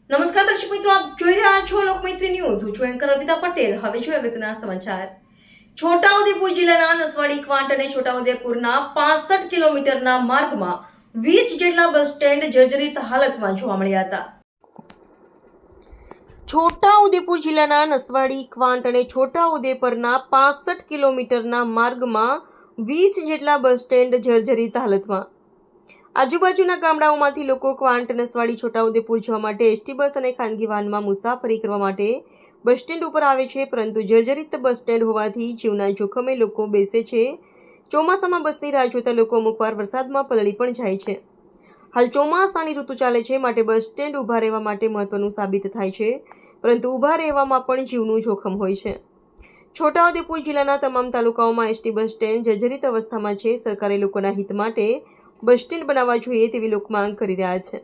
નમસ્કાર દર્શક મિત્રો, આપ જોઈ રહ્યા છો લોકમૈત્રી ન્યૂઝ. હું છું એન્કર અર્પિતા પટેલ. હવે જોઈએ અગત્યના સમાચાર. છોટાઉદેપુર જિલ્લાના નસવાડી ક્વાંટ અને છોટાઉદેપુરના 65 કિલોમીટરના માર્ગમાં 20 જેટલા બસ સ્ટેન્ડ જર્જરિત હાલતમાં જોવા મળ્યા હતા. છોટાઉદેપુર જિલ્લાના નસવાડી ક્વાંટ અને છોટાઉદેપુરના 65 કિલોમીટરના માર્ગમાં 20 જેટલા બસ સ્ટેન્ડ જર્જરિત હાલતમાં. આજુબાજુના ગામડાઓમાંથી લોકો ક્વાંટ, નસવાડી, છોટાઉદેપુર જવા માટે એસટી બસ અને ખાનગી વાહનમાં મુસાફરી કરવા માટે બસ સ્ટેન્ડ ઉપર આવે છે, પરંતુ જર્જરિત બસ સ્ટેન્ડ હોવાથી જીવના જોખમે લોકો બેસે છે. ચોમાસામાં બસની રાહ જોતા લોકો અમુકવાર વરસાદમાં પલળી પણ જાય છે. હાલ ચોમાસાની ઋતુ ચાલે છે, માટે બસ સ્ટેન્ડ ઊભા રહેવા માટે મહત્વનું સાબિત થાય છે, પરંતુ ઊભા રહેવામાં પણ જીવનું જોખમ હોય છે. છોટાઉદેપુર જિલ્લાના તમામ તાલુકાઓમાં એસટી બસ સ્ટેન્ડ જર્જરિત અવસ્થામાં છે. સરકારે લોકોના હિત માટે બસ સ્ટેન્ડ બનાવવા જોઈએ તેવી લોકો માંગ કરી રહ્યા છે.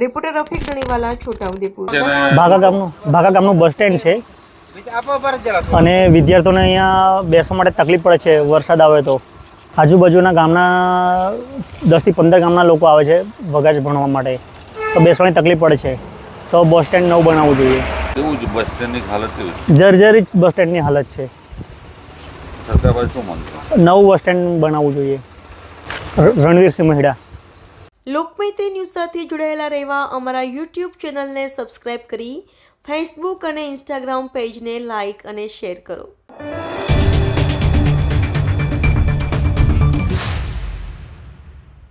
રિપોર્ટર રફીક ગણીવાલા, છોટાઉદેપુર. ભાગા ગામનું બસ સ્ટેન્ડ છે અને વિદ્યાર્થીઓને અહીંયા બેસવા માટે તકલીફ પડે છે વરસાદ આવે તો. આજુબાજુના ગામના 10થી 15 ગામના લોકો આવે છે વગાજ ભણવા માટે, તો બેસવાની તકલીફ પડે છે. તો બસ સ્ટેન્ડ નવું બનાવવું જોઈએ. કેવું છે બસ સ્ટેન્ડની હાલત? કેવી છે? જર્જરિત બસ સ્ટેન્ડની હાલત છે. સરકાર પાસે શું માંગ છે? નવું બસ સ્ટેન્ડ બનાવવું જોઈએ. રણવીરસિંહ મહિડા. લોકમૈત્રી ન્યૂઝ સાથે જોડાયેલા રહેવા અમારા યુટ્યુબ ચેનલને સબસ્ક્રાઇબ કરી ફેસબુક અને ઇન્સ્ટાગ્રામ પેજને લાઇક અને શેર કરો.